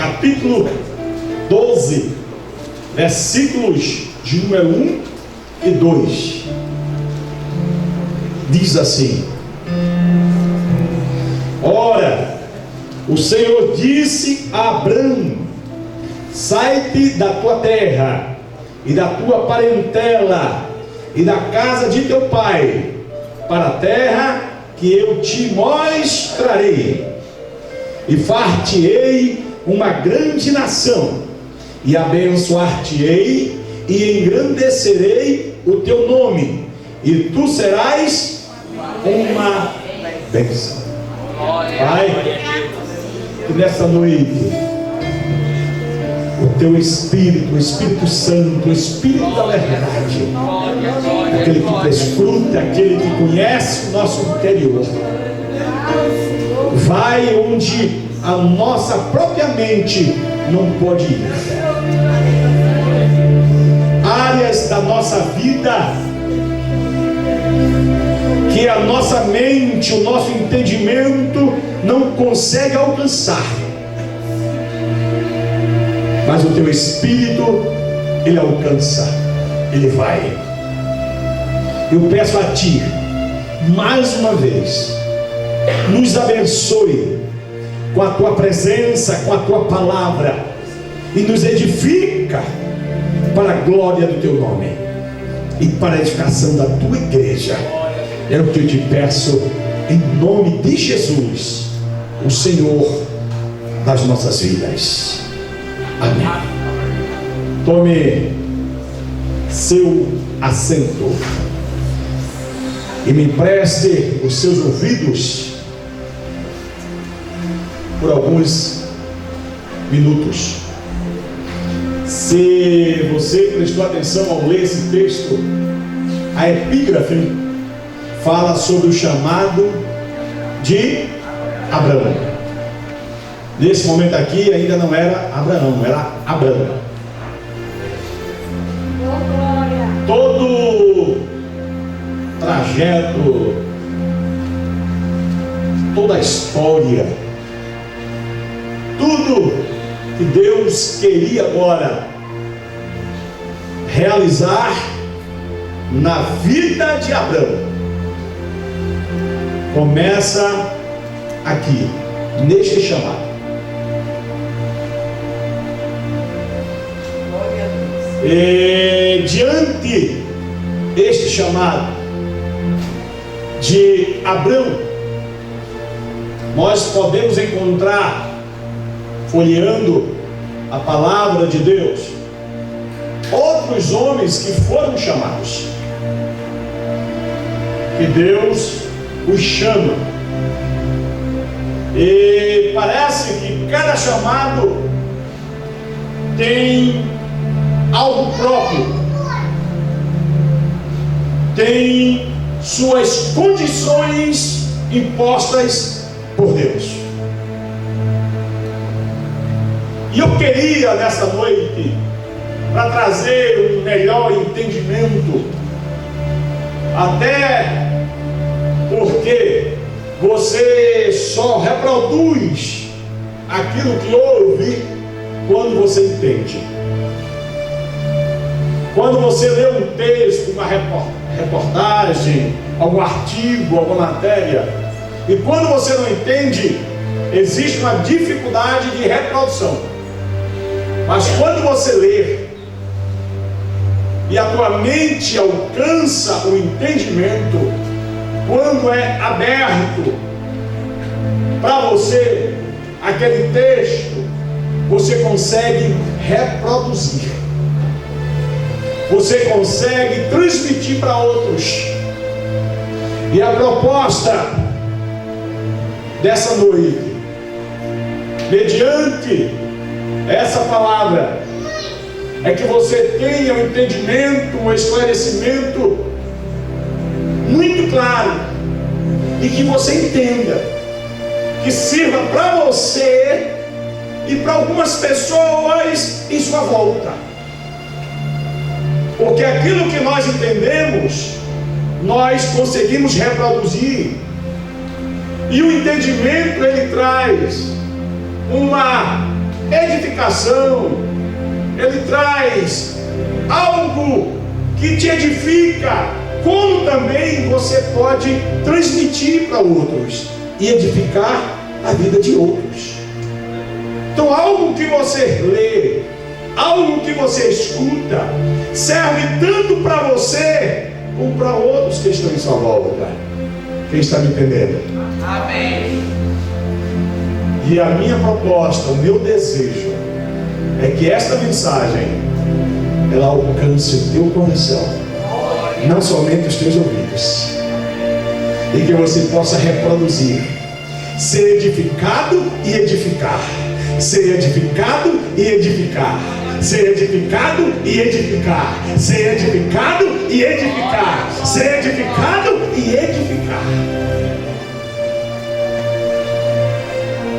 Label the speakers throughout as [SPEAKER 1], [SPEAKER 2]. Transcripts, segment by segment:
[SPEAKER 1] capítulo 12, versículos de número 1 e 2. Diz assim: Ora, o Senhor disse a Abrão: sai-te da tua terra e da tua parentela e da casa de teu pai, para a terra que eu te mostrarei, e far-te-ei uma grande nação, e abençoar-te-ei, e engrandecerei o teu nome, e tu serás uma bênção. Pai, que nessa noite o teu Espírito, o Espírito Santo, o Espírito da verdade, aquele que prescruta, aquele que conhece o nosso interior, vai onde a nossa própria mente não pode ir. Áreas da nossa vida que a nossa mente, o nosso entendimento não consegue alcançar, mas o teu Espírito, ele alcança, ele vai. Eu peço a ti, mais uma vez, nos abençoe com a tua presença, com a tua palavra, e nos edifica para a glória do teu nome e para a edificação da tua igreja. É o que eu te peço, em nome de Jesus, o Senhor das nossas vidas. Amém. Tome seu assento e me empreste os seus ouvidos por alguns minutos. Se você prestou atenção ao ler esse texto, a epígrafe fala sobre o chamado de Abraão. Nesse momento aqui ainda não era Abraão, era Abrão. Todo trajeto, toda a história, tudo que Deus queria agora realizar na vida de Abrão começa aqui, neste chamado. E diante deste chamado de Abrão, nós podemos encontrar, folheando a palavra de Deus, outros homens que foram chamados, que Deus os chama, e parece que cada chamado tem algo próprio, tem suas condições impostas por Deus. E eu queria nessa noite, para trazer um melhor entendimento, até porque você só reproduz aquilo que ouve quando você entende. Quando você lê um texto, uma reportagem, algum artigo, alguma matéria, e quando você não entende, existe uma dificuldade de reprodução. Mas quando você lê e a tua mente alcança o entendimento, quando é aberto para você aquele texto, você consegue reproduzir, você consegue transmitir para outros. E a proposta dessa noite, mediante essa palavra, é que você tenha um entendimento, um esclarecimento muito claro, e que você entenda, que sirva para você e para algumas pessoas em sua volta. Porque aquilo que nós entendemos, nós conseguimos reproduzir. E o entendimento, ele traz uma edificação, ele traz algo que te edifica, como também você pode transmitir para outros e edificar a vida de outros. Então, algo que você lê, algo que você escuta, serve tanto para você como para outros que estão em sua volta. Quem está me entendendo?
[SPEAKER 2] Amém.
[SPEAKER 1] E a minha proposta, o meu desejo é que esta mensagem ela alcance o teu coração, não somente os teus ouvidos, e que você possa reproduzir, ser edificado e edificar, ser edificado e edificar, ser edificado e edificar, ser edificado e edificar, ser edificado e edificar.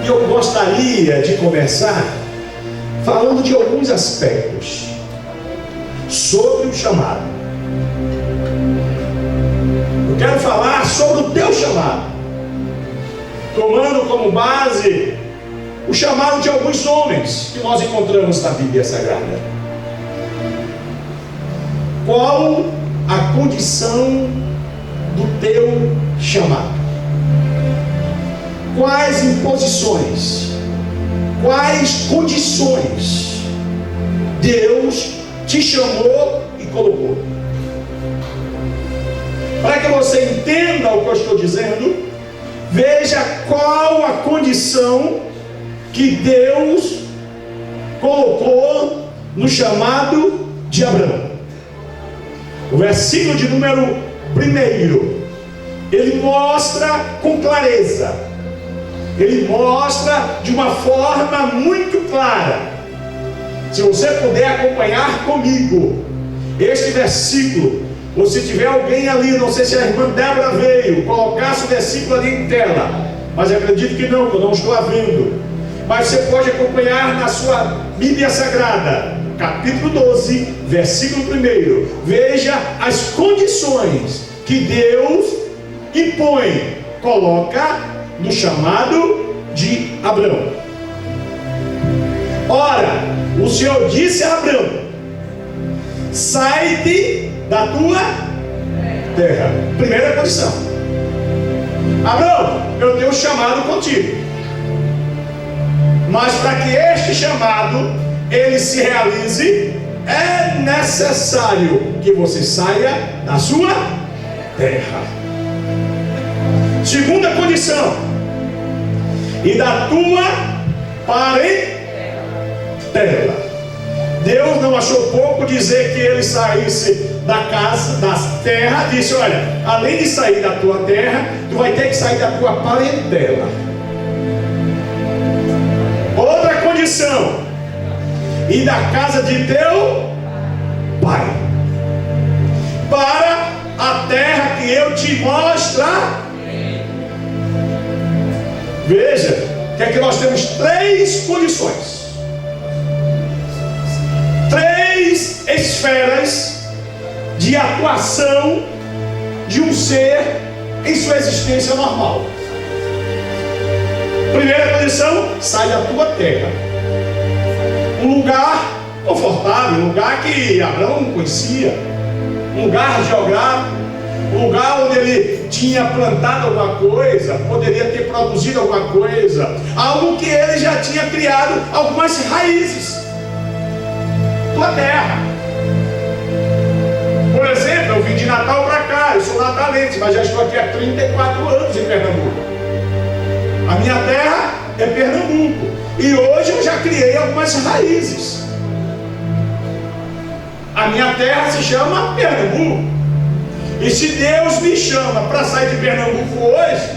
[SPEAKER 1] E eu gostaria de começar falando de alguns aspectos sobre o chamado. Eu quero falar sobre o teu chamado, tomando como base o chamado de alguns homens que nós encontramos na Bíblia Sagrada. Qual a condição do teu chamado? Quais imposições, quais condições Deus te chamou e colocou? Para que você entenda o que eu estou dizendo, veja qual a condição que Deus colocou no chamado de Abraão. O versículo de número 1, ele mostra com clareza, ele mostra de uma forma muito clara. Se você puder acompanhar comigo este versículo, ou se tiver alguém ali, não sei se a irmã Débora veio, colocasse o versículo ali em tela, mas acredito que não, que eu não estou vendo. Mas você pode acompanhar na sua Bíblia Sagrada, capítulo 12, versículo 1. Veja as condições que Deus impõe, coloca no chamado de Abraão. Ora, o Senhor disse a Abraão: sai-te da tua terra. Primeira condição: Abraão, eu tenho um chamado contigo, mas para que este chamado ele se realize, é necessário que você saia da sua terra. Segunda condição: e da tua parentela. Deus não achou pouco dizer que ele saísse da casa, da terra. Disse: olha, além de sair da tua terra, tu vai ter que sair da tua parentela. Outra condição: e da casa de teu pai, para a terra que eu te mostrar. Veja que aqui nós temos três condições, três esferas de atuação de um ser em sua existência normal. Primeira condição: sai da tua terra, um lugar confortável, um lugar que Abraão conhecia, um lugar geográfico, um lugar onde ele tinha plantado alguma coisa, poderia ter produzido alguma coisa, algo que ele já tinha criado algumas raízes. Tua terra. Por exemplo, eu vim de Natal para cá, eu sou natalense, mas já estou aqui há 34 anos em Pernambuco. A minha terra é Pernambuco, e hoje eu já criei algumas raízes. A minha terra se chama Pernambuco. E se Deus me chama para sair de Pernambuco hoje,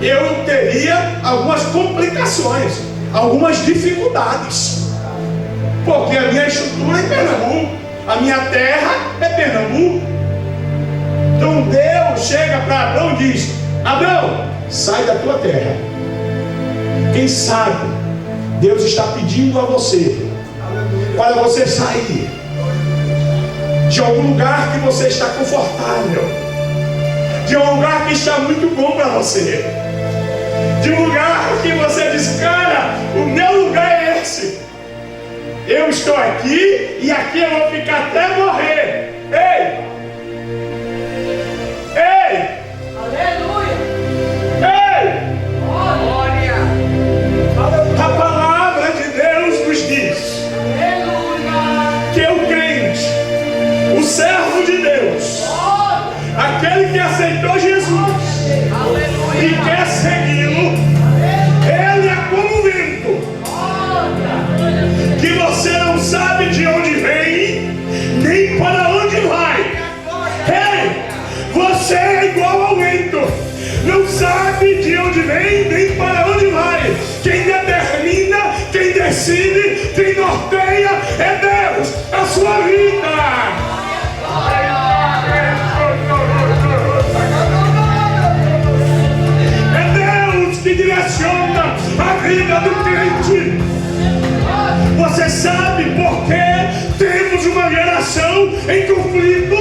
[SPEAKER 1] eu teria algumas complicações, algumas dificuldades, porque a minha estrutura é Pernambuco, a minha terra é Pernambuco. Então Deus chega para Abraão e diz: Abraão, sai da tua terra. Quem sabe Deus está pedindo a você, para você sair de algum lugar que você está confortável, de um lugar que está muito bom para você, de um lugar que você diz: cara, o meu lugar é esse, Eu estou aqui e aqui eu vou ficar até morrer. Ei! Ei!
[SPEAKER 2] Aleluia!
[SPEAKER 1] Ei!
[SPEAKER 2] Glória!
[SPEAKER 1] A palavra de Deus nos diz
[SPEAKER 2] Aleluia!
[SPEAKER 1] que o crente, o servo de Deus, aquele que aceitou Jesus e
[SPEAKER 2] Aleluia!
[SPEAKER 1] quer segui-lo, ele é como o vento, que você não sabe de onde vem, nem para onde vai. Ei, você é igual ao vento, não sabe de onde vem, nem para onde vai. Quem determina, quem decide, quem norteia é Deus, a sua vida. Que direciona a vida do crente. Você sabe por que temos uma geração em conflito?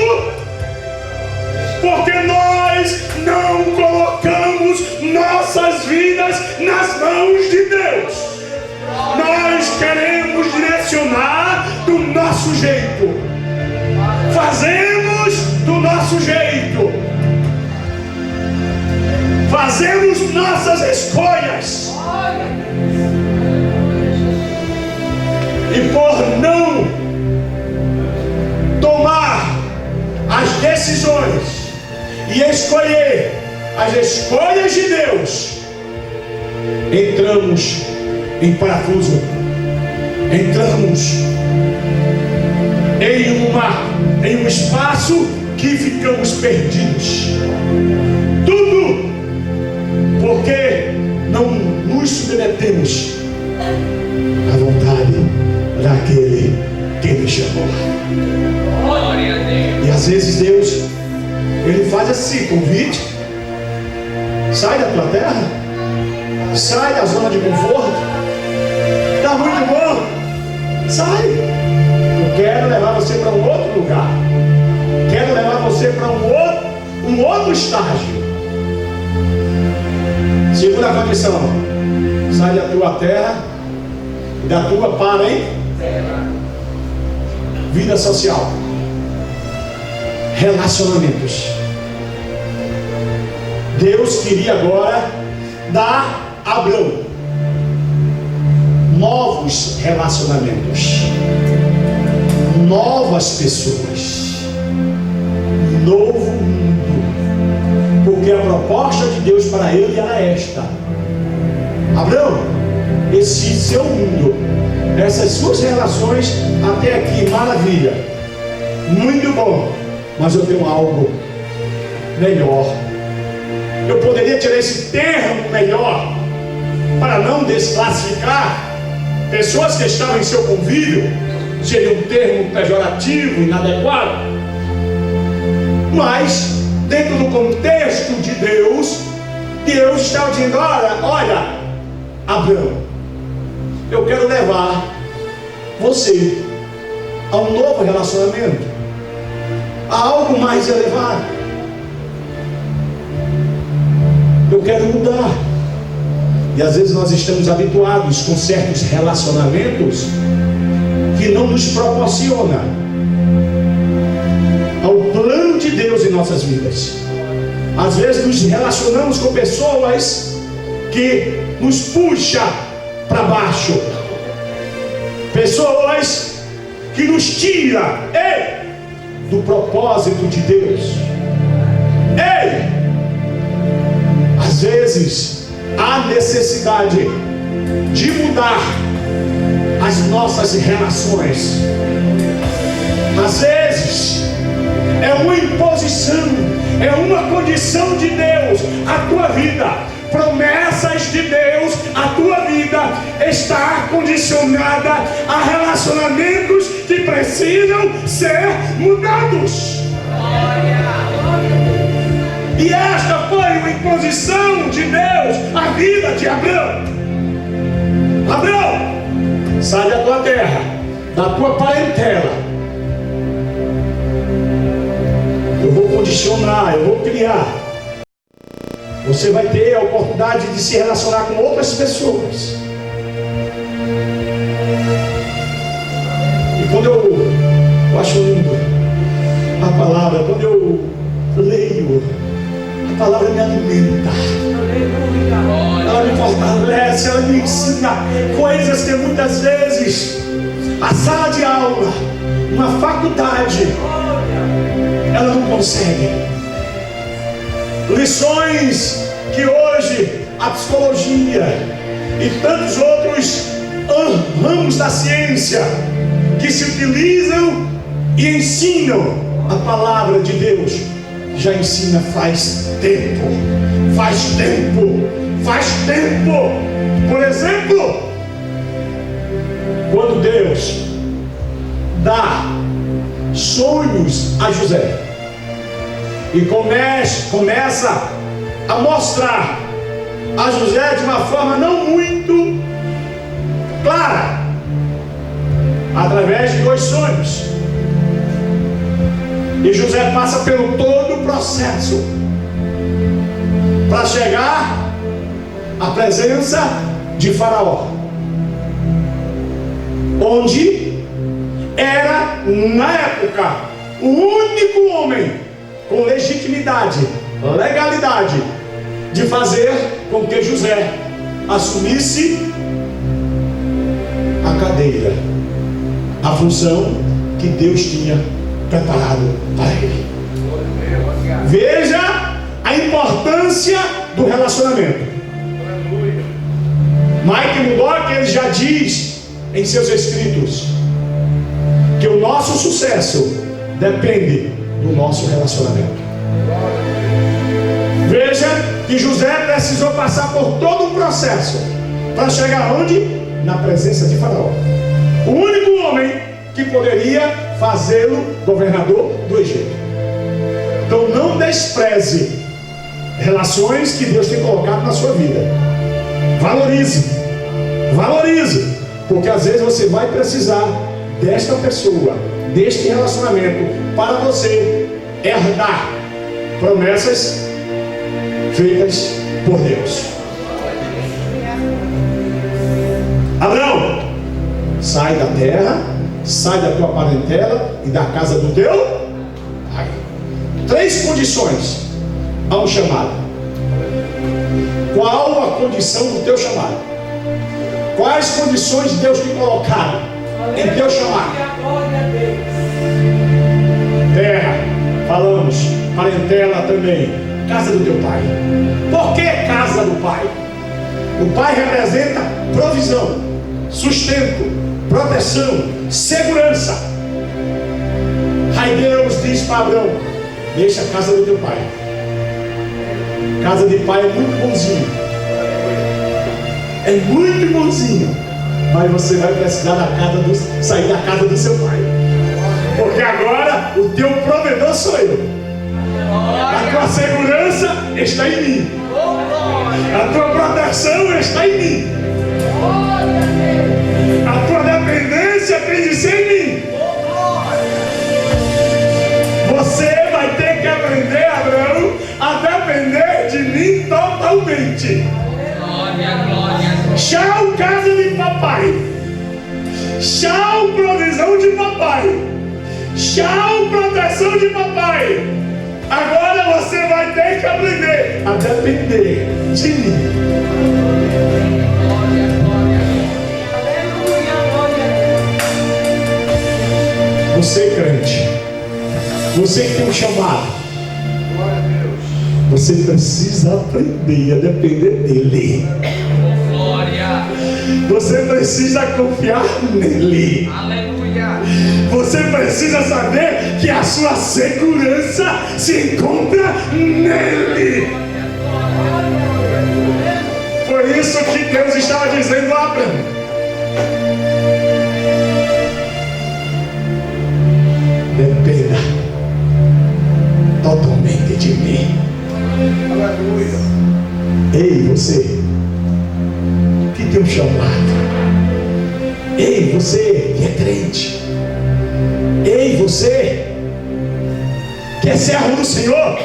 [SPEAKER 1] Porque nós não colocamos nossas vidas nas mãos de Deus. Nós queremos direcionar do nosso jeito. Fazemos do nosso jeito. Fazemos nossas escolhas. E por não tomar as decisões e escolher as escolhas de Deus, entramos em parafuso. Entramos em um espaço que ficamos perdidos. Tudo porque não nos submetemos à vontade daquele que nos chamou.
[SPEAKER 2] Glória a Deus!
[SPEAKER 1] E às vezes Deus, Ele faz esse convite: sai da tua terra, sai da zona de conforto, está muito bom, sai. Eu quero levar você para um outro lugar, quero levar você para um outro estágio. Segunda condição: sai da tua terra e da tua vida social, relacionamentos. Deus queria agora dar a Abraão novos relacionamentos, novas pessoas, novo mundo, porque a proposta de Deus para ele era esta: Abraão, esse seu mundo, essas suas relações até aqui, maravilha, muito bom, mas eu tenho algo melhor. Eu poderia tirar esse termo melhor para não desclassificar pessoas que estavam em seu convívio, seria um termo pejorativo, inadequado, mas dentro do contexto de Deus, Deus estava dizendo: olha, Abraão, eu quero levar você a um novo relacionamento, a algo mais elevado. Eu quero mudar. E às vezes nós estamos habituados com certos relacionamentos que não nos proporciona ao plano de Deus em nossas vidas. Às vezes nos relacionamos com pessoas que nos puxam para baixo, pessoas que nos tiram do propósito de Deus. Às vezes há necessidade de mudar as nossas relações. Às vezes é uma imposição, é uma condição de Deus a tua vida. Promessas de Deus, a tua vida está condicionada a relacionamentos que precisam ser mudados. E esta foi uma imposição de Deus à vida de Abraão. Abraão, sai da tua terra, da tua parentela. Eu vou condicionar, eu vou criar. Você vai ter a oportunidade de se relacionar com outras pessoas. Eu acho lindo a palavra. Quando eu leio, a palavra me alimenta. Ela me fortalece, ela me ensina coisas que muitas vezes a sala de aula, uma faculdade, ela não consegue. Lições que hoje a psicologia e tantos outros ramos da ciência que se utilizam e ensinam a palavra de Deus, já ensina faz tempo. Por exemplo, quando Deus dá sonhos a José e começa a mostrar a José de uma forma não muito clara, através de 2 sonhos. E José passa pelo todo o processo para chegar à presença de Faraó, onde era, na época, o único homem com legitimidade, legalidade, de fazer com que José assumisse a cadeira, a função que Deus tinha preparado para ele. Veja a importância do relacionamento. Mike Murdock, ele já diz em seus escritos que o nosso sucesso depende do nosso relacionamento. Veja que José precisou passar por todo um processo para chegar onde? Na presença de Faraó, o único homem que poderia fazê-lo governador do Egito. Então não despreze relações que Deus tem colocado na sua vida. Valorize, porque às vezes você vai precisar desta pessoa, deste relacionamento, para você herdar promessas feitas por Deus. Abraão, sai da terra, sai da tua parentela e da casa do teu pai. 3 condições a um chamado. Qual a condição do teu chamado? Quais condições Deus te colocaram em teu chamado? Terra, falamos, parentela também, casa do teu pai. Por que casa do pai? O pai representa provisão, sustento, proteção, segurança. Aí Deus diz para Abraão: deixa a casa do teu pai. Casa de pai é muito bonzinho, mas você vai precisar sair da casa do seu pai, porque agora o teu provedor sou eu. A tua segurança está em mim, a tua proteção está em mim, a tua dependência tem de ser em mim. Você vai ter que aprender, Abraão, a depender de mim totalmente. Tchau, casa de papai. Tchau, provisão de papai. Tchau, proteção de papai. Agora você vai ter que aprender a depender de mim. Você, crente, você que tem um chamado, você precisa aprender a depender dele. Você precisa confiar nele.
[SPEAKER 2] Aleluia.
[SPEAKER 1] Você precisa saber que a sua segurança se encontra nele. Foi isso que Deus estava dizendo a Abraão. Dependa totalmente de mim.
[SPEAKER 2] Aleluia.
[SPEAKER 1] Ei, você que tem um chamado. Ei, você que é crente. Ei, você que é servo do Senhor.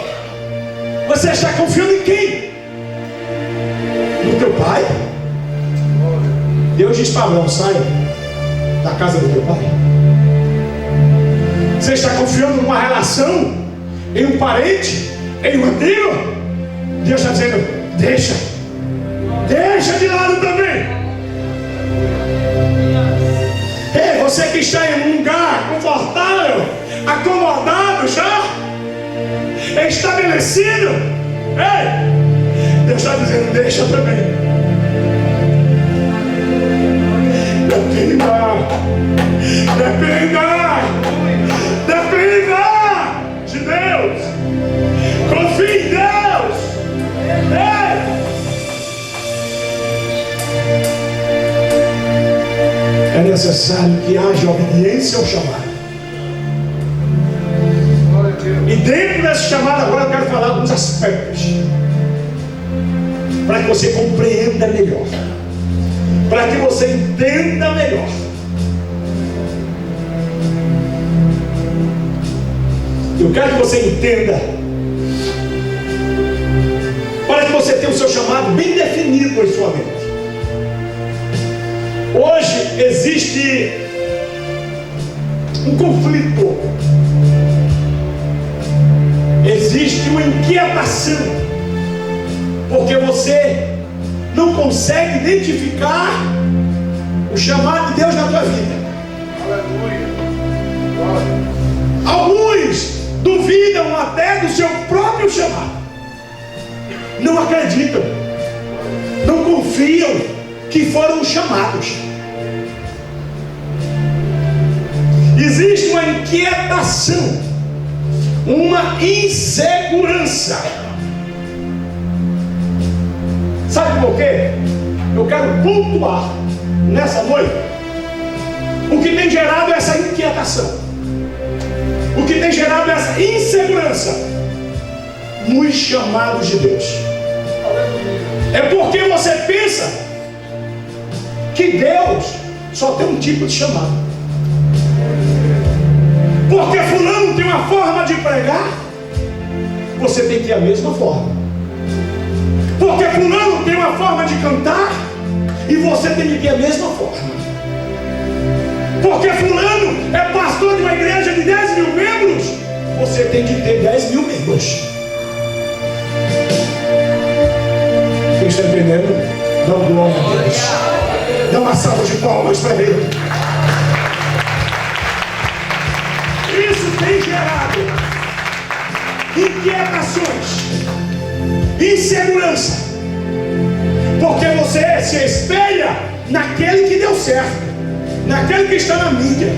[SPEAKER 1] Você está confiando em quem? No teu pai? Deus diz para Abraão: sai da casa do teu pai. Você está confiando numa relação, em um parente, em um amigo? Deus está dizendo: deixa de lado também. Ei, você que está em um lugar confortável, acomodado já, estabelecido, ei, Deus está dizendo: deixa também. Dependa de Deus. Confie em Deus. É necessário que haja obediência ao chamado. E dentro desse chamado agora eu quero falar alguns aspectos para que você compreenda melhor, para que você entenda melhor. Eu quero que você entenda, para que você tenha o seu chamado bem definido em sua mente. Hoje existe um conflito, existe uma inquietação, porque você não consegue identificar o chamado de Deus na tua vida. Aleluia. Alguns duvidam até do seu próprio chamado, não acreditam, não confiam que foram chamados. Existe uma inquietação, uma insegurança. Sabe por quê? Eu quero pontuar nessa noite o que tem gerado essa inquietação, o que tem gerado essa insegurança nos chamados de Deus. É porque você pensa que Deus só tem um tipo de chamado. Porque fulano tem uma forma de pregar, você tem que ter a mesma forma. Porque fulano tem uma forma de cantar, e você tem que ter a mesma forma. Porque fulano é pastor de uma igreja de 10 mil membros, você tem que ter 10 mil membros. Quem está entendendo? Dá um glória a Deus. Dá uma salva de palmas para ele. Isso tem gerado inquietações, insegurança, porque você se espelha naquele que deu certo, naquele que está na mídia.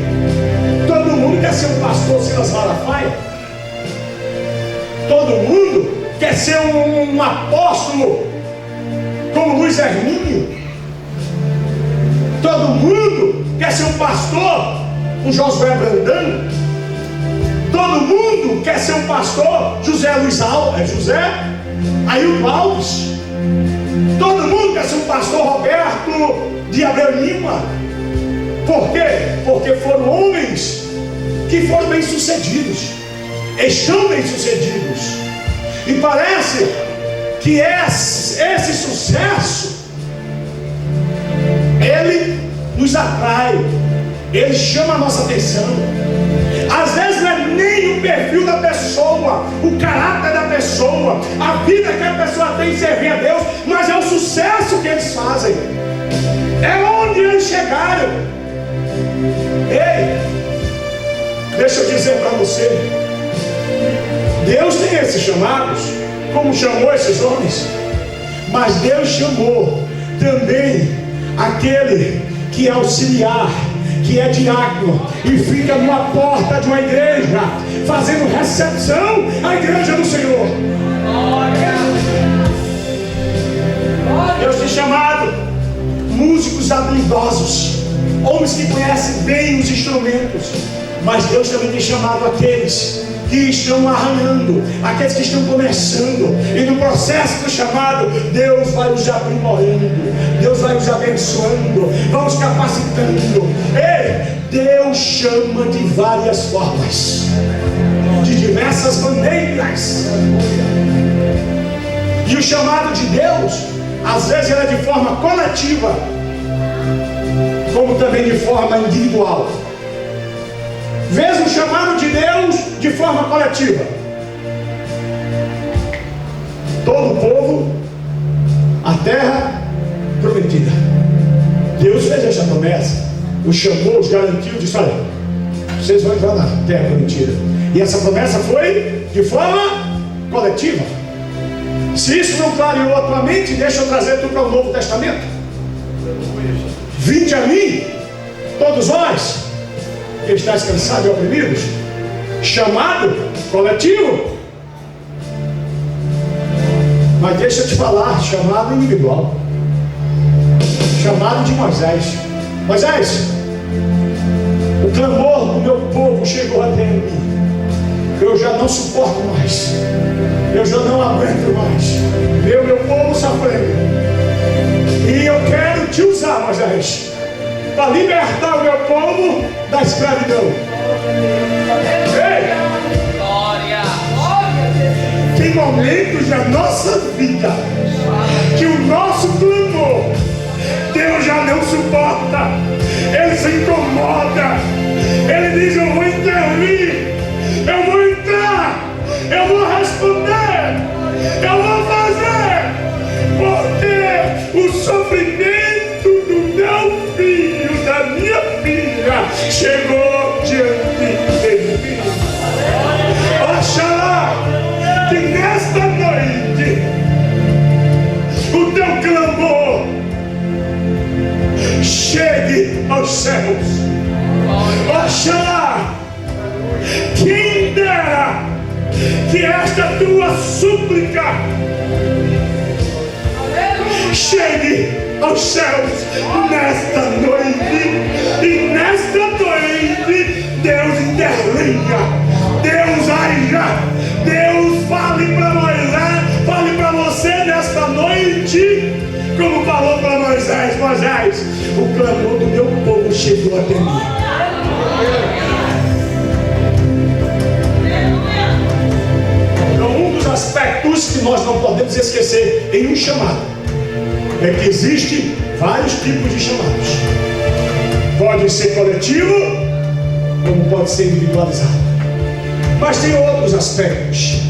[SPEAKER 1] Todo mundo quer ser um pastor Silas Malafaia, todo mundo quer ser um apóstolo como Luiz Hermínio, todo mundo quer ser um pastor, um Josué Brandão, todo mundo quer ser um pastor José Luiz Alves, Ailton Alves, todo mundo quer ser um pastor Roberto de Abreu Lima. Por quê? Porque foram homens que foram bem sucedidos, estão bem sucedidos, e parece que esse sucesso ele nos atrai, ele chama a nossa atenção. Às vezes não é nem o perfil da pessoa, o caráter da pessoa, a vida que a pessoa tem em servir a Deus, mas é o sucesso que eles fazem, é onde eles chegaram. Ei, deixa eu dizer para você, Deus tem esses chamados, como chamou esses homens, mas Deus chamou também aquele que é auxiliar, que é diácono e fica numa porta de uma igreja fazendo recepção à igreja do Senhor. Deus tem chamado músicos habilidosos, homens que conhecem bem os instrumentos, mas Deus também tem chamado aqueles que estão arranhando, aqueles que estão começando, e no processo do chamado, Deus vai os aprimorando, Deus vai os abençoando, vai os capacitando. Ei, Deus chama de várias formas, de diversas maneiras, e o chamado de Deus, às vezes ele é de forma coletiva, como também de forma individual. Vês o chamado de Deus de forma coletiva. Todo o povo, a terra prometida. Deus fez essa promessa, os chamou, os garantiu, disse: olha, vocês vão entrar na terra prometida. E essa promessa foi de forma coletiva. Se isso não clareou a tua mente, deixa eu trazer tu para o Novo Testamento. Vinde a mim, todos vós que estáis cansados e oprimidos. Chamado coletivo. Mas deixa eu te falar, chamado individual. Chamado de Moisés. Moisés, o clamor do meu povo chegou até mim. Eu já não suporto mais. Eu já não aguento mais. Ver meu povo sofrendo. E eu quero te usar, Moisés, para libertar o meu povo da escravidão. Ei! Tem momentos da nossa vida que o nosso clamor Deus já não suporta. Ele se incomoda. Ele diz: eu vou intervir, eu vou entrar, eu vou responder, eu vou fazer, porque o sofrimento do meu filho, da minha filha, chegou diante dele. Oxalá que nesta noite o teu clamor chegue aos céus. Oxalá, quem dera que esta tua súplica chegue aos céus nesta noite. E nesta noite Deus intervenha, Deus haja, Deus fale para Moisés, fale para você nesta noite, como falou para Moisés: Moisés, o clamor do meu povo chegou até mim. Então, um dos aspectos que nós não podemos esquecer em um chamado é que existem vários tipos de chamados. Pode ser coletivo, como pode ser individualizado. Mas tem outros aspectos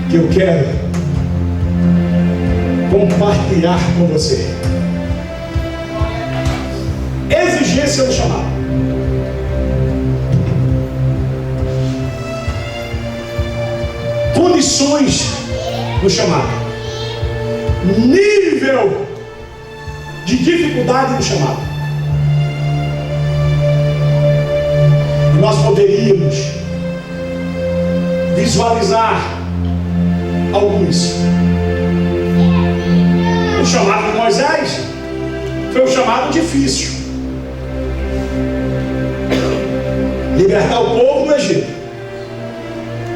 [SPEAKER 1] que eu quero compartilhar com você. Exigência do chamado. Condições do chamado. Nível de dificuldade do chamado. E nós poderíamos visualizar alguns. O chamado de Moisés foi um chamado difícil. Libertar o povo do Egito,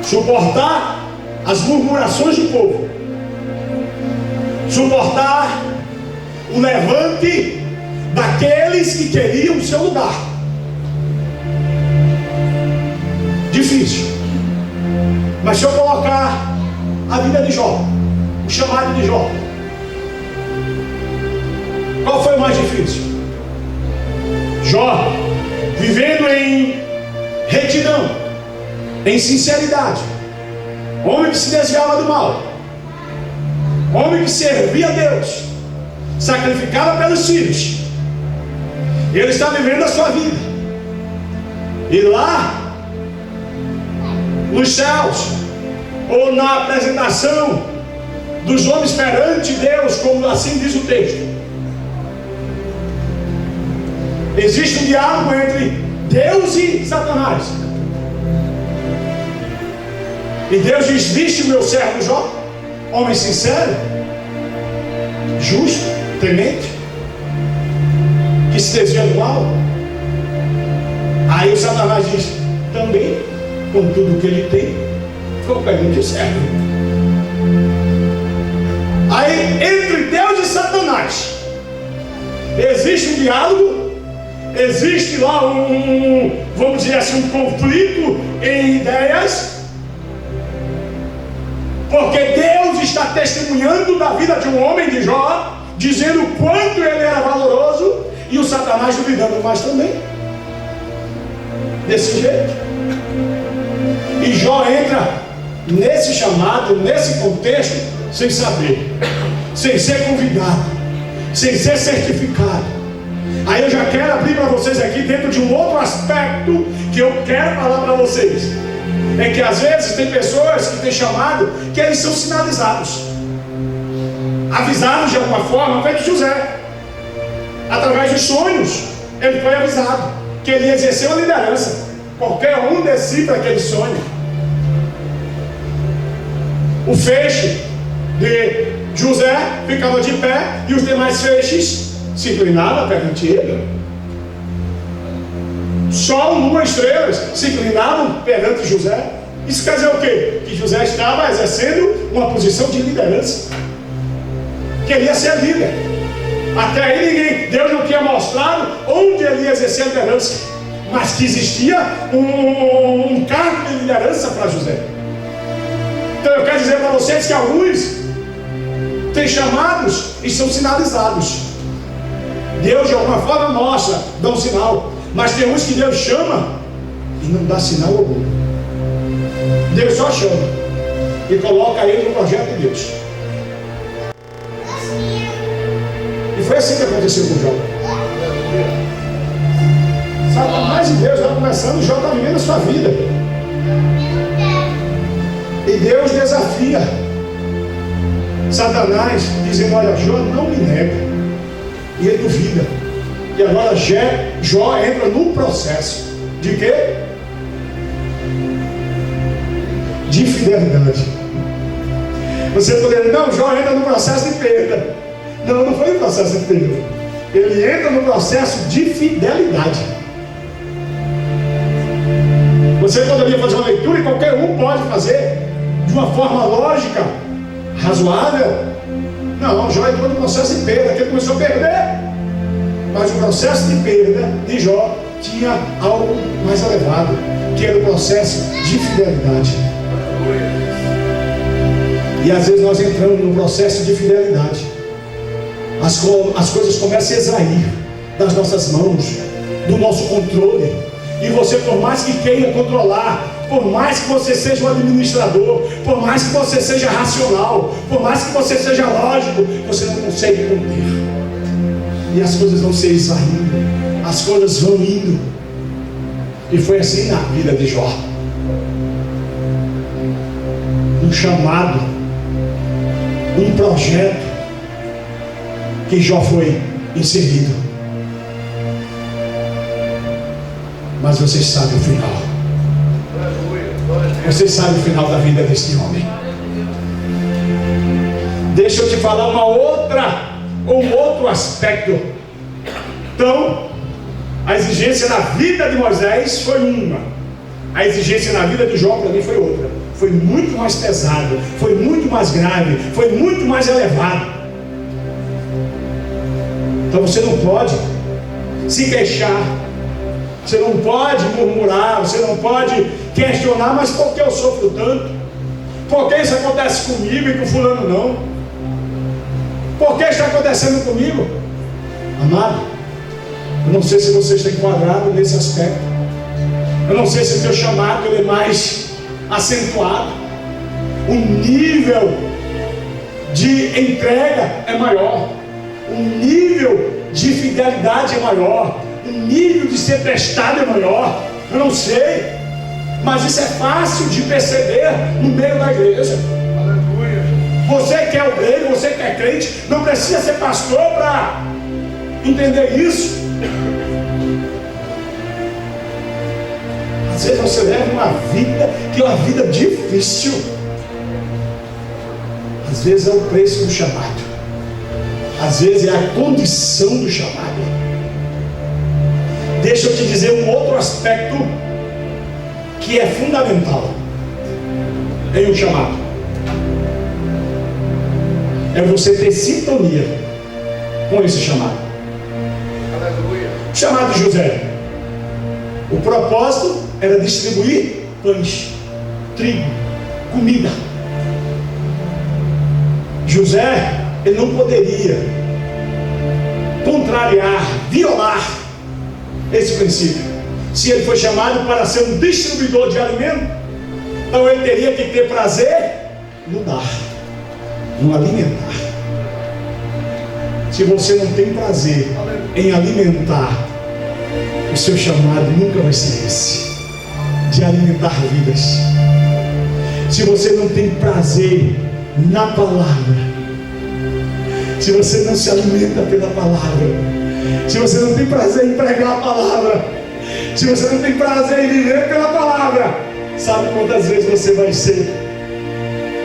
[SPEAKER 1] suportar as murmurações do povo, suportar o levante daqueles que queriam o seu lugar. Difícil. Mas se eu colocar a vida de Jó, o chamado de Jó, qual foi o mais difícil? Jó, vivendo em retidão, em sinceridade, homem que se desviava do mal, homem que servia a Deus, sacrificava pelos filhos. Ele está vivendo a sua vida. E lá, nos céus, ou na apresentação dos homens perante Deus, como assim diz o texto, existe um diálogo entre Deus e Satanás. E Deus diz: viste o meu servo Jó, homem sincero, justo, temente, que se desvia do mal. Aí o Satanás diz: também, com tudo que ele tem, ficou pegando de servo. Aí entre Deus e Satanás existe um diálogo. Existe lá vamos dizer assim, um conflito em ideias, porque Deus está testemunhando da vida de um homem, de Jó, dizendo o quanto ele era valoroso, e o Satanás duvidando mais também. desse jeito. E Jó entra nesse chamado, nesse contexto, sem saber, sem ser convidado, sem ser certificado. Aí eu já quero abrir para vocês aqui dentro de um outro aspecto que eu quero falar para vocês. É que às vezes tem pessoas que têm chamado que eles são sinalizados, avisados de alguma forma, feito José, através dos sonhos. Ele foi avisado que ele ia exercer uma liderança. Qualquer um decifra aquele sonho. O feixe de José ficava de pé e os demais feixes se inclinavam perante ele. Sol, lua, estrelas se inclinavam perante José. Isso quer dizer o quê? Que José estava exercendo uma posição de liderança. Queria ser líder. Até aí Deus não tinha mostrado onde ele ia exercer a liderança, mas que existia um cargo de liderança para José. Então eu quero dizer para vocês que alguns têm chamados e são sinalizados. Deus de alguma forma mostra, dá um sinal. Mas tem uns que Deus chama e não dá sinal algum. Deus só chama e coloca ele no projeto de Deus. E foi assim que aconteceu com Jó. Satanás e Deus estão conversando, Jó está vivendo a sua vida. E Deus desafia Satanás, dizendo: olha, Jó não me nega. E ele duvida. E agora Jó entra no processo de quê? De fidelidade. Você poderia, não, Jó entra no processo de perda. Não, não foi no processo de perda. Ele entra no processo de fidelidade. Você poderia fazer uma leitura e qualquer um pode fazer de uma forma lógica, razoável. Não, Jó entrou no processo de perda, que ele começou a perder. Mas o processo de perda de Jó tinha algo mais elevado, que era o processo de fidelidade. E às vezes nós entramos no processo de fidelidade, as coisas começam a extrair das nossas mãos, do nosso controle. E você, por mais que queira controlar, por mais que você seja um administrador, por mais que você seja racional, por mais que você seja lógico, você não consegue conter. E as coisas vão se esvaindo, as coisas vão indo. E foi assim na vida de Jó. Um chamado, um projeto que Jó foi inserido. Mas vocês sabem o final. Vocês sabem o final da vida deste homem. Deixa eu te falar um outro aspecto. Então, a exigência na vida de Moisés foi uma, a exigência na vida de Jó para mim foi outra. Foi muito mais pesado, foi muito mais grave, foi muito mais elevado. Então você não pode se queixar, você não pode murmurar, você não pode questionar: mas por que eu sofro tanto? Por que isso acontece comigo e com fulano não? Por que está acontecendo comigo? Amado, eu não sei se você está enquadrado nesse aspecto. Eu não sei se o teu chamado ele é mais acentuado. O nível de entrega é maior. O nível de fidelidade é maior. O nível de ser prestado é maior. Eu não sei. Mas isso é fácil de perceber no meio da igreja. Você que é obreiro, você que é crente, não precisa ser pastor para entender isso. Às vezes você leva uma vida que é uma vida difícil. Às vezes é o preço do chamado. Às vezes é a condição do chamado. Deixa eu te dizer um outro aspecto que é fundamental em um chamado. É você ter sintonia com esse chamado.
[SPEAKER 2] Aleluia.
[SPEAKER 1] O chamado de José, o propósito era distribuir pães, trigo, comida. José, ele não poderia contrariar, violar esse princípio. Se ele foi chamado para ser um distribuidor de alimento, então ele teria que ter prazer no dar, no alimentar. Se você não tem prazer em alimentar, o seu chamado nunca vai ser esse, de alimentar vidas. Se você não tem prazer na palavra, se você não se alimenta pela palavra, se você não tem prazer em pregar a palavra, se você não tem prazer em viver pela palavra, sabe quantas vezes você vai ser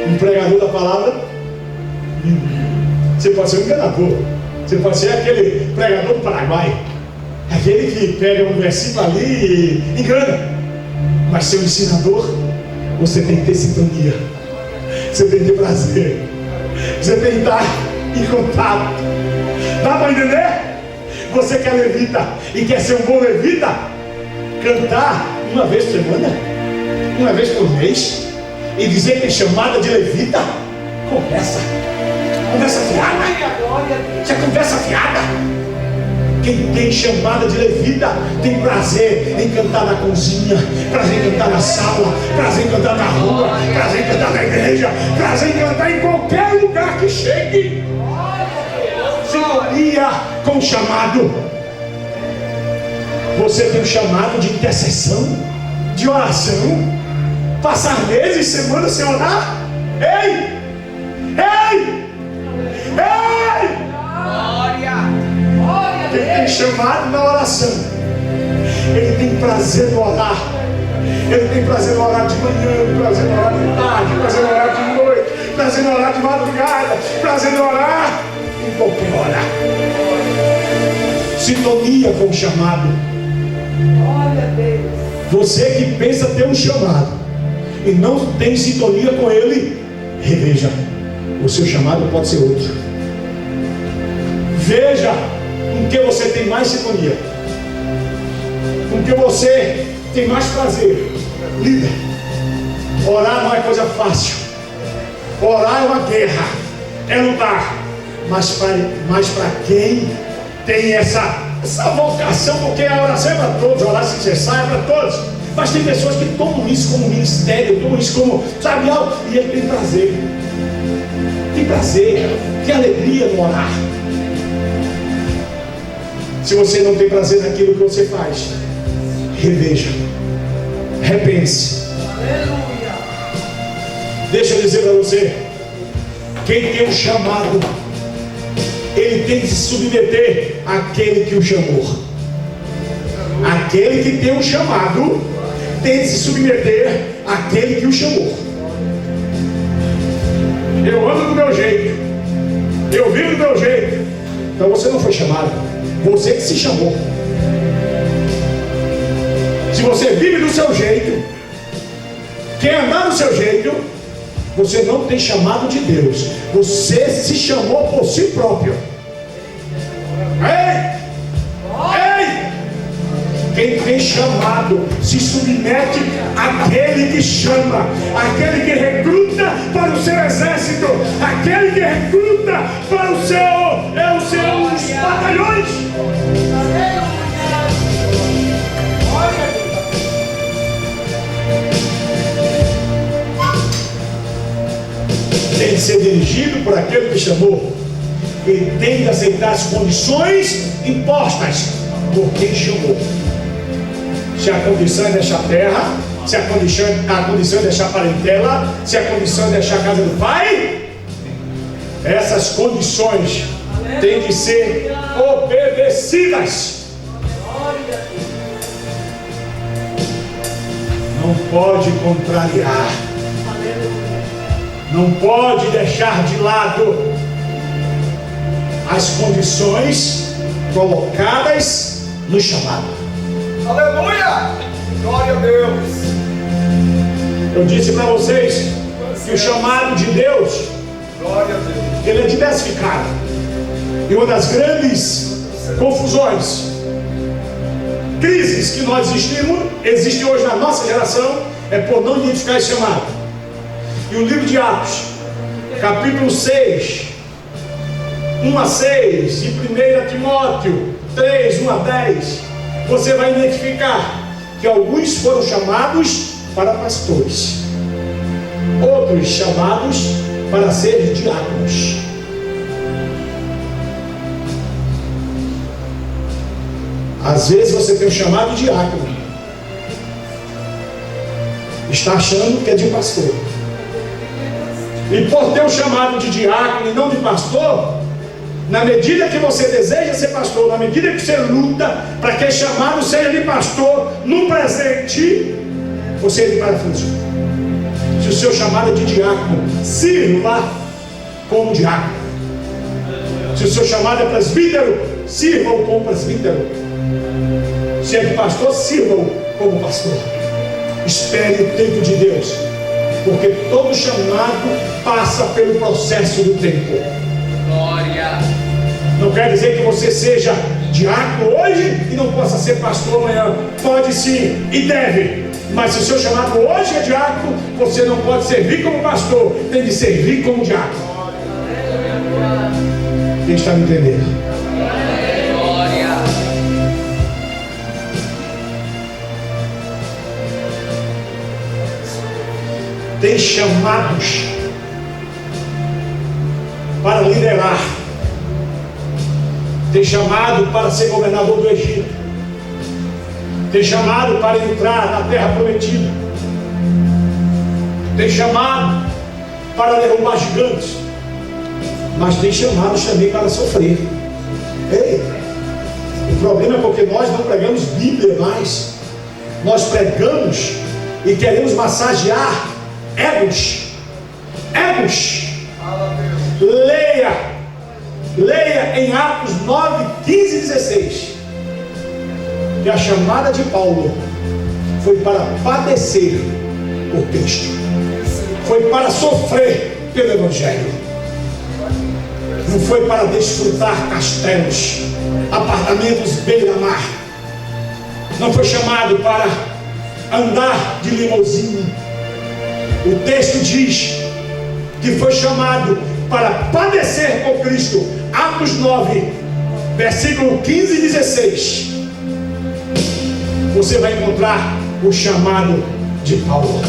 [SPEAKER 1] um pregador da palavra? Você pode ser um enganador, você pode ser aquele pregador do Paraguai, aquele que pega um versículo ali e engana. Mas ser um ensinador, você tem que ter sintonia, você tem que ter prazer, você tem que estar em contato. Dá para entender? Você que é levita e quer ser um bom levita, cantar uma vez por semana, uma vez por mês, e dizer que é chamada de levita, conversa fiada. Você é conversa fiada. Quem tem chamada de levita tem prazer em cantar na cozinha, prazer em cantar na sala, prazer em cantar na rua, prazer em cantar na igreja, prazer em cantar em qualquer lugar que chegue. Sintonia com o chamado. Você tem um chamado de intercessão, de oração. Passar meses, semanas sem orar. Ei! Quem tem chamado na oração, ele tem prazer no orar. Ele tem prazer no orar de manhã, prazer no orar de tarde, prazer no orar de noite, prazer no orar de madrugada, prazer no orar em qualquer hora. Sintonia com o chamado. Você que pensa ter um chamado e não tem sintonia com ele, reveja. O seu chamado pode ser outro. Veja com que você tem mais sintonia, com que você tem mais prazer. Líder, orar não é coisa fácil. Orar é uma guerra, é lutar. Mas para quem tem essa vocação, porque a oração é para todos, orar sem cessar é para todos. Mas tem pessoas que tomam isso como ministério, tomam isso como, sabe, algo, e ele tem prazer. Tem prazer, tem alegria no orar. Se você não tem prazer naquilo que você faz, reveja, repense.
[SPEAKER 3] Aleluia.
[SPEAKER 1] Deixa eu dizer para você, quem tem um chamado, ele tem que se submeter àquele que o chamou. Aquele que tem um chamado tem que se submeter àquele que o chamou. Eu ando do meu jeito, eu vivo do meu jeito. Então você não foi chamado, você que se chamou. Se você vive do seu jeito, quer andar do seu jeito, você não tem chamado de Deus. Você se chamou por si próprio. Ei! Quem tem chamado se submete àquele que chama, àquele que recruta para o seu exército, àquele que recruta para os seus batalhões. Tem que ser dirigido por aquele que chamou. Ele tem que aceitar as condições impostas por quem chamou. Se a condição é deixar a terra, se a condição é deixar a parentela, se a condição é deixar a casa do pai, essas condições têm que ser obedecidas. Não pode contrariar, não pode deixar de lado as condições colocadas no chamado.
[SPEAKER 2] Aleluia! Glória a Deus!
[SPEAKER 1] Eu disse para vocês que o chamado de Deus,
[SPEAKER 2] Glória a Deus!
[SPEAKER 1] ele é diversificado. E uma das grandes confusões, crises que nós existem hoje na nossa geração, é por não identificar esse chamado. E o livro de Atos, capítulo 6, 1 a 6, e 1 Timóteo 3, 1 a 10, você vai identificar que alguns foram chamados para pastores, outros chamados para ser diáconos. Às vezes você tem um chamado de diácono, está achando que é de pastor, e por ter um chamado de diácono e não de pastor, na medida que você deseja ser pastor, na medida que você luta para que esse chamado seja de pastor no presente, você é de parafuso. Se o seu chamado é de diácono, sirva como diácono. Se o seu chamado é presbítero, sirva-o como presbítero. Se é de pastor, sirva-o como pastor. Espere o tempo de Deus, porque todo chamado passa pelo processo do tempo.
[SPEAKER 3] Glória.
[SPEAKER 1] Não quer dizer que você seja diácono hoje e não possa ser pastor amanhã. Pode sim e deve. Mas se o seu chamado hoje é diácono, você não pode servir como pastor, tem de servir como diácono. Quem está me entendendo?
[SPEAKER 3] Glória.
[SPEAKER 1] Tem chamados para liderar, tem chamado para ser governador do Egito, tem chamado para entrar na terra prometida, tem chamado para derrubar gigantes, mas tem chamado também para sofrer. Ei, o problema é porque nós não pregamos Bíblia mais, nós pregamos e queremos massagear egos. Leia em Atos 9, 15 e 16, que a chamada de Paulo foi para padecer por Cristo, foi para sofrer pelo Evangelho, não foi para desfrutar castelos, apartamentos beira-mar, não foi chamado para andar de limusine. O texto diz que foi chamado para padecer por Cristo. Atos 9, versículo 15 e 16. Você vai encontrar o chamado de Paulo.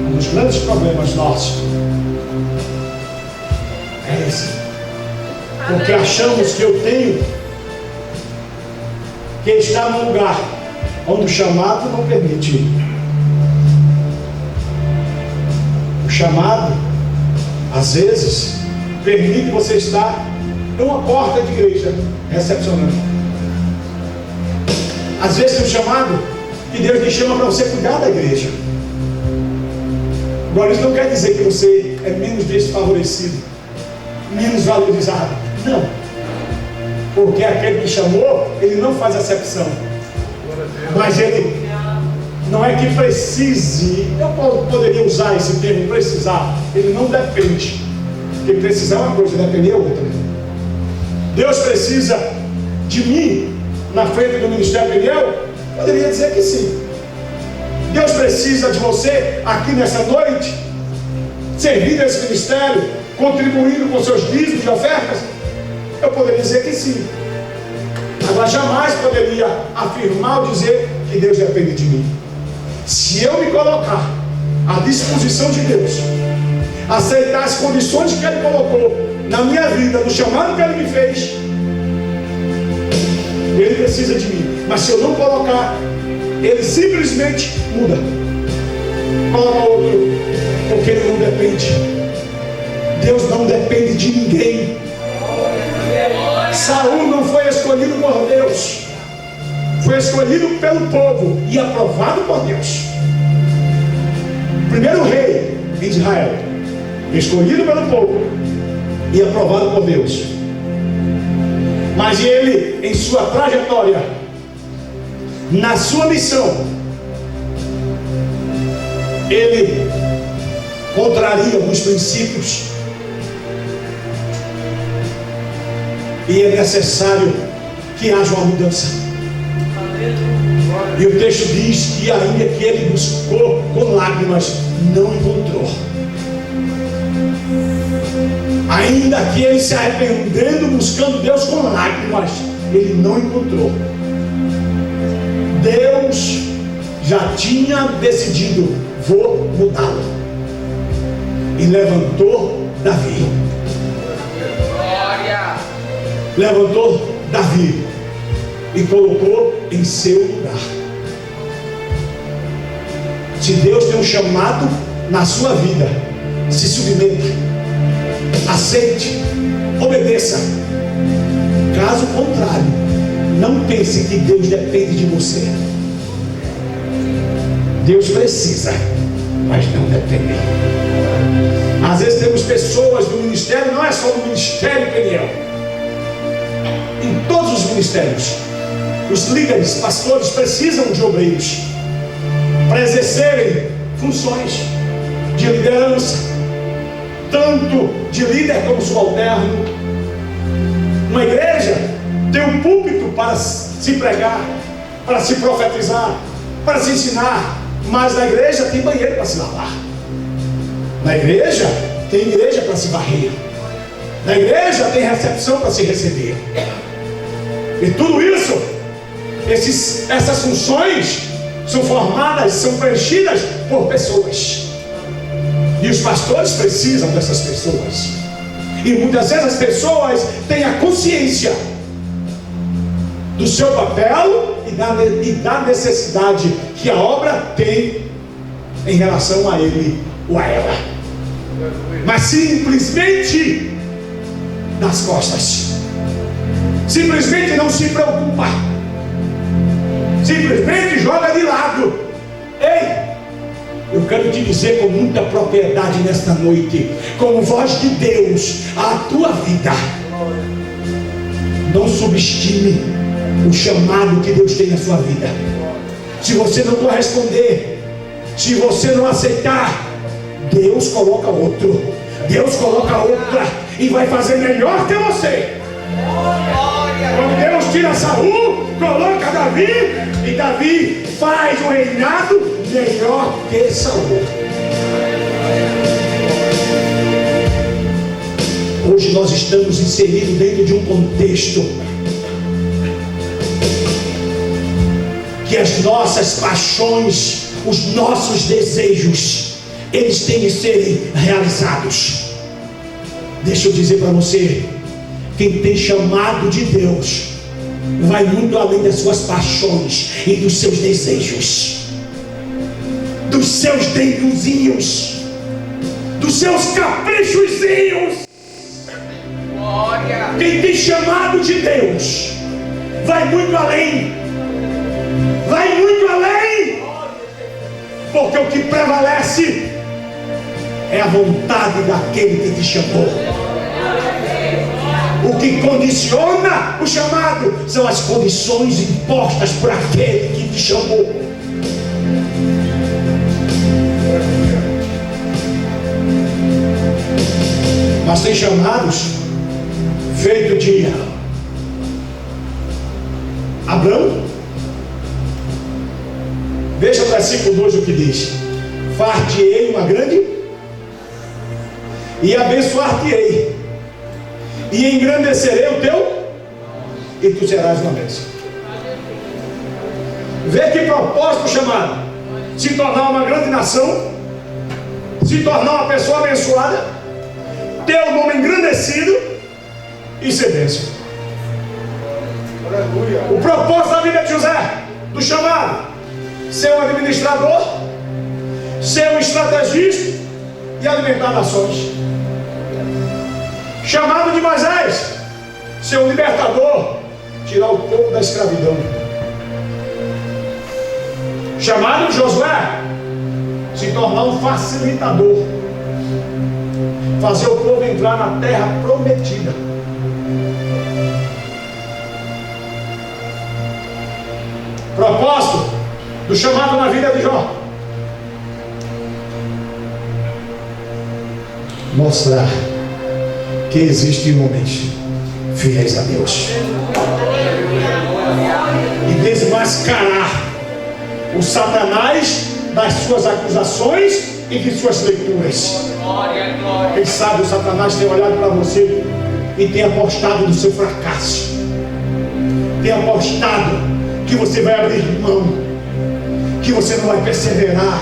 [SPEAKER 1] Um dos grandes problemas nossos é esse. Porque achamos que eu tenho que estar num lugar onde o chamado não permite. O chamado, às vezes, permite você estar em uma porta de igreja recepcionando. Às vezes tem um chamado que Deus lhe chama para você cuidar da igreja. Agora isso não quer dizer que você é menos desfavorecido, menos valorizado. Não. Porque aquele que chamou, ele não faz acepção. Mas ele não é que precise, eu poderia usar esse termo, precisar, ele não depende, porque precisar é uma coisa, depender é outra. Deus precisa de mim na frente do Ministério Peniel? Poderia dizer que sim. Deus precisa de você aqui nessa noite, servindo esse ministério, contribuindo com seus dízimos e ofertas? Eu poderia dizer que sim. Agora jamais poderia afirmar ou dizer que Deus depende de mim. Se eu me colocar à disposição de Deus, aceitar as condições que Ele colocou na minha vida, no chamado que Ele me fez, Ele precisa de mim. Mas se eu não colocar, Ele simplesmente muda, coloca outro, porque Ele não depende. Deus não depende de ninguém. Saul não foi escolhido por Deus, foi escolhido pelo povo e aprovado por Deus. Primeiro rei de Israel, escolhido pelo povo e aprovado por Deus. Mas ele, em sua trajetória, na sua missão, ele contraria alguns princípios. E é necessário que haja uma mudança. E o texto diz que ainda que ele buscou com lágrimas, não encontrou. Ainda que ele se arrependendo, buscando Deus com lágrimas, ele não encontrou. Deus já tinha decidido: vou mudá-lo. E levantou Davi.
[SPEAKER 3] Glória.
[SPEAKER 1] Levantou Davi e colocou em seu lugar. Se Deus tem um chamado na sua vida, se submeta, aceite, obedeça. Caso contrário, não pense que Deus depende de você. Deus precisa, mas não depende. Às vezes temos pessoas do ministério, não é só no ministério Peniel, em todos os ministérios, os líderes, pastores precisam de obreiros para exercerem funções de liderança, tanto de líder como subalterno. Uma igreja tem um púlpito para se pregar, para se profetizar, para se ensinar, mas na igreja tem banheiro para se lavar, na igreja tem igreja para se varrer, na igreja tem recepção para se receber. E tudo isso, essas funções são formadas, são preenchidas por pessoas. E os pastores precisam dessas pessoas. E muitas vezes as pessoas têm a consciência do seu papel e da necessidade que a obra tem em relação a ele ou a ela, mas simplesmente nas costas, simplesmente não se preocupa, simplesmente joga de lado. Ei, eu quero te dizer com muita propriedade nesta noite, como voz de Deus, a tua vida. Não subestime o chamado que Deus tem na sua vida. Se você não corresponder, se você não aceitar, Deus coloca outro, Deus coloca outra, e vai fazer melhor que você. Quando Deus tira Saul, coloca Davi, e Davi faz o reinado melhor que Saul. Hoje nós estamos inseridos dentro de um contexto que as nossas paixões, os nossos desejos, eles têm de serem realizados. Deixa eu dizer para você, quem tem chamado de Deus vai muito além das suas paixões e dos seus desejos, dos seus deirozinhos, dos seus caprichozinhos.
[SPEAKER 3] Glória.
[SPEAKER 1] Quem tem chamado de Deus vai muito além, vai muito além, porque o que prevalece é a vontade daquele que te chamou. O que condiciona o chamado são as condições impostas por aquele que te chamou. Mas tem chamados feitos de Abraão. Veja o versículo 2 o que diz: far-te-ei uma grande, e abençoar-te-ei, e engrandecerei o teu, e tu serás uma bênção. Vê que propósito chamado: se tornar uma grande nação, se tornar uma pessoa abençoada, ter o nome engrandecido e ser bênção.
[SPEAKER 2] Aleluia.
[SPEAKER 1] O propósito da vida de José, do chamado: ser um administrador, ser um estrategista e alimentar nações. Chamado de Moisés, ser um libertador, tirar o povo da escravidão. Chamado de Josué, se tornar um facilitador, fazer o povo entrar na terra prometida. Propósito do chamado na vida de Jó: mostrar que existem homens fiéis a Deus e desmascarar o Satanás das suas acusações e de suas leituras.
[SPEAKER 3] Glória, glória.
[SPEAKER 1] Quem sabe o Satanás tem olhado para você e tem apostado no seu fracasso, tem apostado que você vai abrir mão, que você não vai perseverar,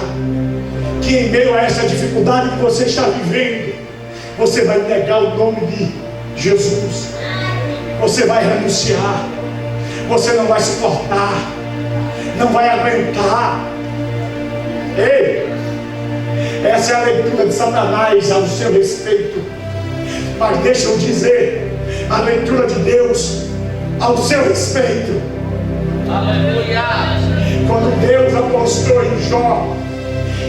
[SPEAKER 1] que em meio a essa dificuldade que você está vivendo, você vai negar o nome de Jesus, você vai renunciar, você não vai suportar, não vai aguentar. Ei, essa é a leitura de Satanás ao seu respeito. Mas deixa eu dizer, a leitura de Deus ao seu respeito.
[SPEAKER 3] Aleluia.
[SPEAKER 1] Quando Deus apostou em Jó,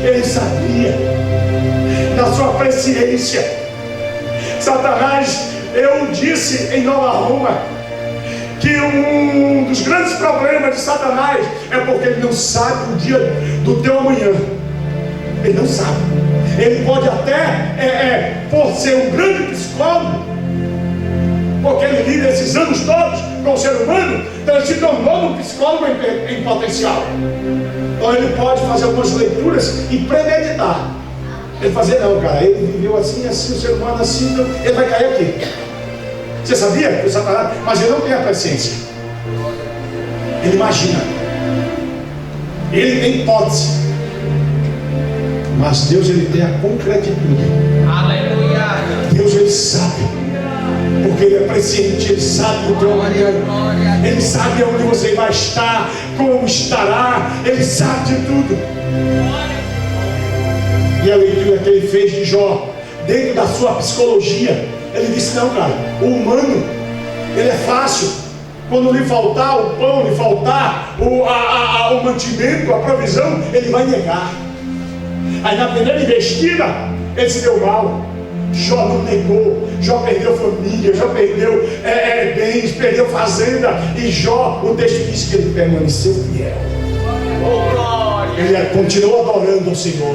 [SPEAKER 1] Ele sabia da sua presciência. Satanás, eu disse em Nova Roma que um dos grandes problemas de Satanás é porque ele não sabe o dia do teu amanhã. Ele não sabe. Ele pode até, por ser um grande psicólogo, porque ele vive esses anos todos com o ser humano, então ele se tornou um psicólogo em potencial. Então ele pode fazer algumas leituras e premeditar. Ele fazer, não, cara, ele viveu assim, assim, o ser humano assim, então ele vai cair aqui. Você sabia que o Satanás, mas ele não tem a paciência. Ele imagina. Ele tem hipótese. Mas Deus, ele tem a concretitude.
[SPEAKER 3] Aleluia.
[SPEAKER 1] Deus, ele sabe. Porque ele é presciente, ele sabe o teu amanhã. Ele sabe onde você vai estar, como estará. Ele sabe de tudo. E a leitura que ele fez de Jó, dentro da sua psicologia, ele disse, não, cara, o humano, ele é fácil. Quando lhe faltar o pão, lhe faltar o mantimento, a provisão, ele vai negar. Aí na primeira investida, ele se deu mal. Jó não negou. Jó perdeu família, Jó perdeu bens, perdeu fazenda. E Jó, o texto diz que ele permaneceu fiel. Ele continuou adorando ao Senhor.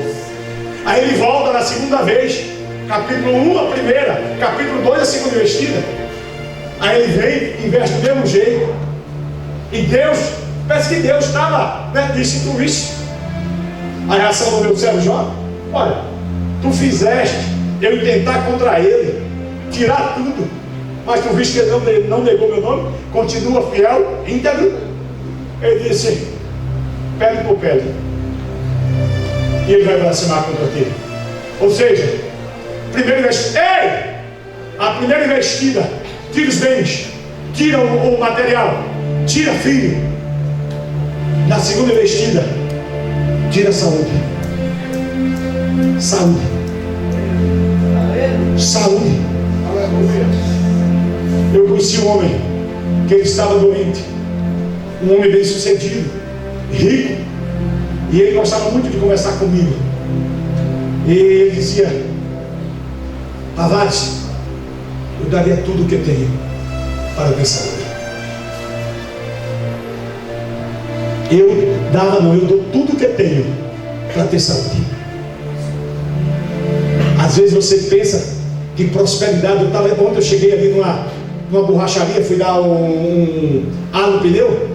[SPEAKER 1] Aí ele volta na segunda vez, capítulo 1 a primeira, capítulo 2 a segunda investida. Aí ele vem, investe do mesmo jeito. E Deus, parece que Deus estava, disse tudo isso. A reação do meu servo Jó: olha, tu fizeste eu tentar contra ele, tirar tudo, mas tu viste que ele não negou meu nome, continua fiel, íntegro. Ele disse, pele por pele, e ele vai blasfemar contra ti. Ou seja, a primeira investida, tira os bens, tira o material, tira filho. Na segunda investida, tira a saúde. Saúde. Eu conheci um homem que ele estava doente, um homem bem sucedido, rico, e ele gostava muito de conversar comigo. E ele dizia: Tavares, eu daria tudo o que tenho para ter saúde. Eu dou tudo o que tenho para ter saúde. Às vezes você pensa que prosperidade. Ontem eu cheguei ali numa borracharia, fui dar um ar no pneu,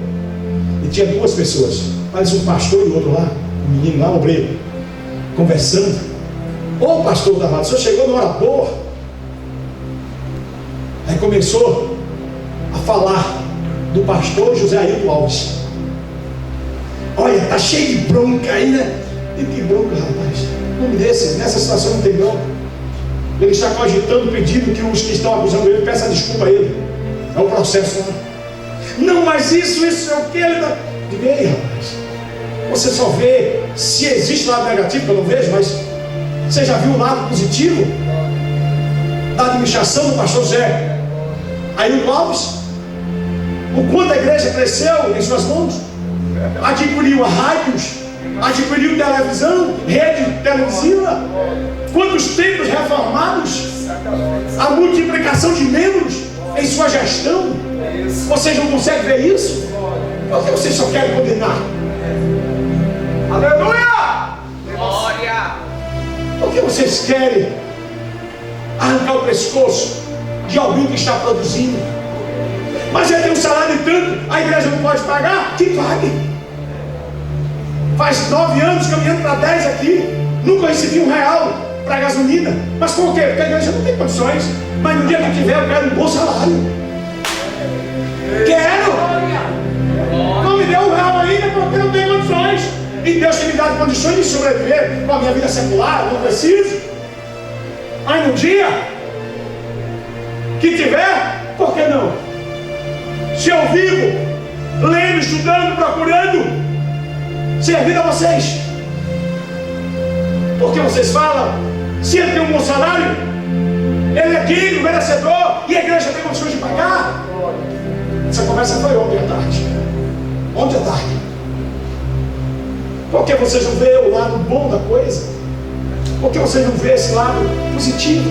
[SPEAKER 1] e tinha duas pessoas, parece um pastor e outro lá, um menino lá, um obreiro, conversando. Ô pastor Tavares, o senhor chegou na hora boa. Aí começou a falar do pastor José Ailton Alves. Olha, tá cheio de bronca aí, né? E que bronca, rapaz? Nome desse, nessa situação não tem bronca. Ele está cogitando, pedindo que os que estão acusando ele peçam desculpa a ele. É o processo, né? Não, mas isso é o que ele dá. Diga aí, rapaz. Você só vê se existe lado negativo, que eu não vejo, mas você já viu o lado positivo da administração do pastor José Ailton Alves? O quanto a igreja cresceu em suas mãos? Adquiriu rádios, adquiriu televisão, rede televisiva, quantos templos reformados, a multiplicação de membros em sua gestão. Vocês não conseguem ver isso? Por que vocês só querem condenar?
[SPEAKER 2] Aleluia!
[SPEAKER 3] Glória!
[SPEAKER 1] Por que vocês querem arrancar o pescoço de alguém que está produzindo? Mas ele tem um salário de tanto, a igreja não pode pagar? Que pague. Faz 9 anos caminhando para 10 aqui, nunca recebi R$1 para gasolina. Mas por quê? Porque a igreja não tem condições. Mas no dia que tiver, eu quero um bom salário. Quero! porque não tenho condições. E Deus tem me dado condições de sobreviver com a minha vida secular, não preciso. Mas no dia que tiver, por que não? Se eu vivo, lendo, estudando, procurando servir a vocês, porque vocês falam, se ele tem um bom salário, ele é digno, merecedor, e a igreja tem condições de pagar. Essa conversa foi ontem à tarde. Ontem à tarde. Por que vocês não vê o lado bom da coisa? Por que vocês não vê esse lado positivo?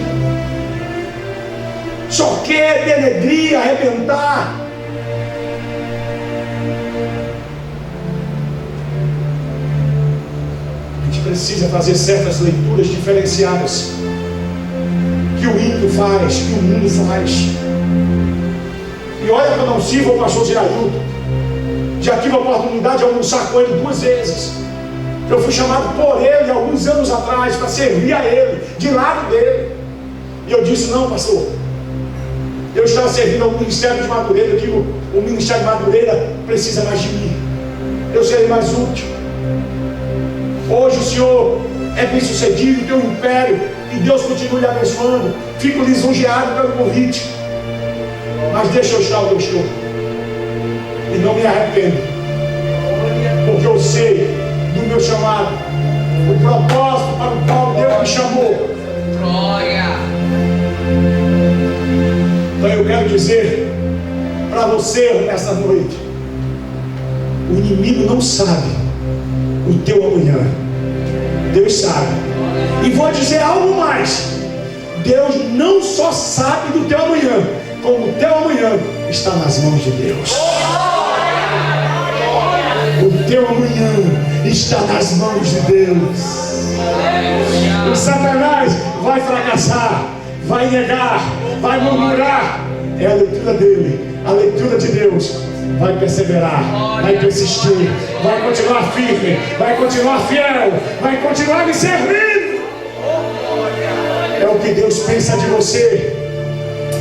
[SPEAKER 1] Só quer denegrir, arrebentar. A gente precisa fazer certas leituras diferenciadas que o ímpio faz, que o mundo faz. E olha que eu não sirvo o pastor Geraldo. Já tive a oportunidade de almoçar com ele 2 vezes. Eu fui chamado por ele alguns anos atrás para servir a ele, de lado dele. E eu disse: não, pastor, eu estava servindo ao Ministério de Madureira. Eu digo: o Ministério de Madureira precisa mais de mim. Eu serei mais útil. Hoje o senhor é bem sucedido, tem um império, e Deus continua lhe abençoando. Fico lisonjeado pelo convite, mas deixa eu estar onde eu estou, e não me arrependo, porque eu sei do meu chamado, o propósito para o qual Deus me chamou.
[SPEAKER 3] Glória.
[SPEAKER 1] Então eu quero dizer para você nessa noite: o inimigo não sabe o teu amanhã, Deus sabe. E vou dizer algo mais: Deus não só sabe do teu amanhã, como o teu amanhã está nas mãos de Deus. O teu amanhã está nas mãos de Deus. O Satanás vai fracassar, vai negar, vai murmurar. É a leitura dele, a leitura de Deus. Vai perseverar, vai persistir, vai continuar firme, vai continuar fiel, vai continuar me servindo. É o que Deus pensa de você,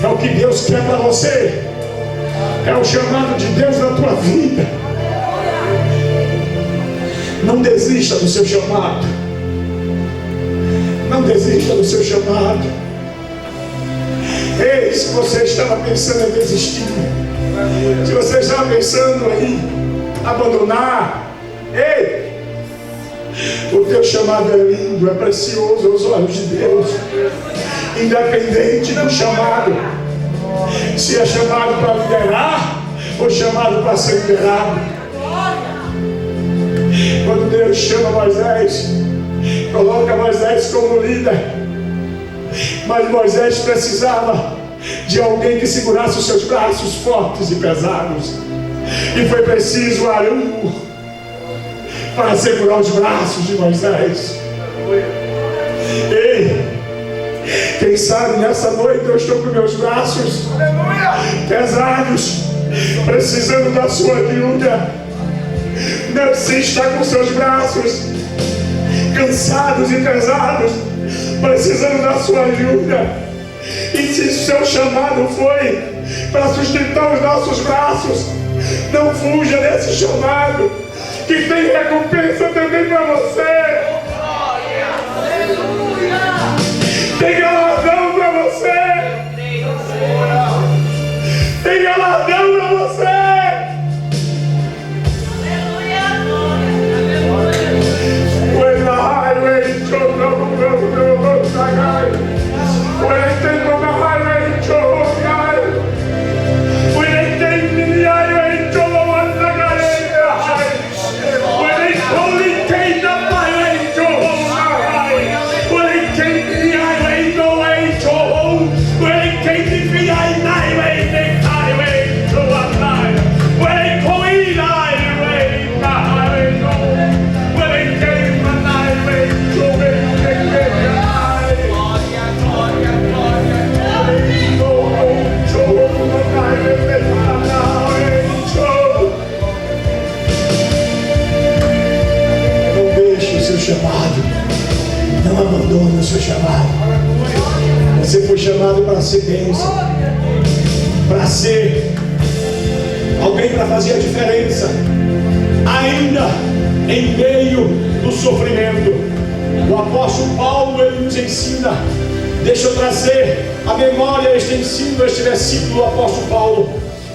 [SPEAKER 1] é o que Deus quer para você, é o chamado de Deus na tua vida. Não desista do seu chamado, não desista do seu chamado. Ei, se você estava pensando em desistir, se você estava pensando em abandonar, ei, o teu chamado é lindo, é precioso aos olhos de Deus, independente do chamado, se é chamado para liderar ou chamado para ser liderado. Quando Deus chama Moisés, coloca Moisés como líder, mas Moisés precisava de alguém que segurasse os seus braços fortes e pesados, e foi preciso Arão para segurar os braços de Moisés. Ei, quem sabe nessa noite eu estou com meus braços pesados, precisando da sua ajuda. Não se está com seus braços cansados e pesados, precisando da sua ajuda. E se seu chamado foi para sustentar os nossos braços, não fuja desse chamado, que tem recompensa também para você. Tem galardão para você. Tem galardão para você. When the highway goes when I take on the highway to God, when I take the highway to one when I only take the highway to home, when I take the highway no way to home, when I take the highway, the highway to one side, when I go in the highway to when I take the highway to não deixe o seu chamado, não abandone o seu chamado. Você foi chamado para ser bênção, para ser alguém para fazer a diferença. ainda em meio do sofrimento. O apóstolo Paulo, ele nos ensina. Deixa eu trazer a memória este ensino, este versículo do apóstolo Paulo.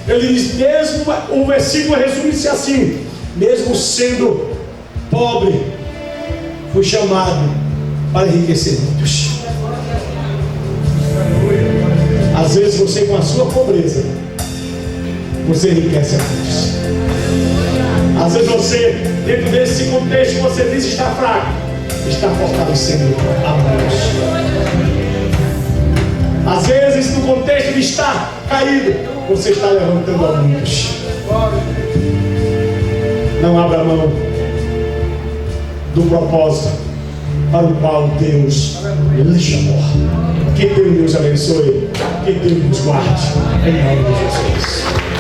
[SPEAKER 1] Ele diz, mesmo, o versículo resume-se assim: mesmo sendo pobre, fui chamado para enriquecer muitos. Às vezes você, com a sua pobreza, você enriquece a muitos. Às vezes você, dentro desse contexto, você diz estar fraco, está fortalecendo a muitos. Às vezes, no contexto de estar caído, você está levantando a muitos. Não abra mão do propósito para o qual Deus lhe chamou. Que Deus nos abençoe, que Deus nos guarde, em nome de Jesus.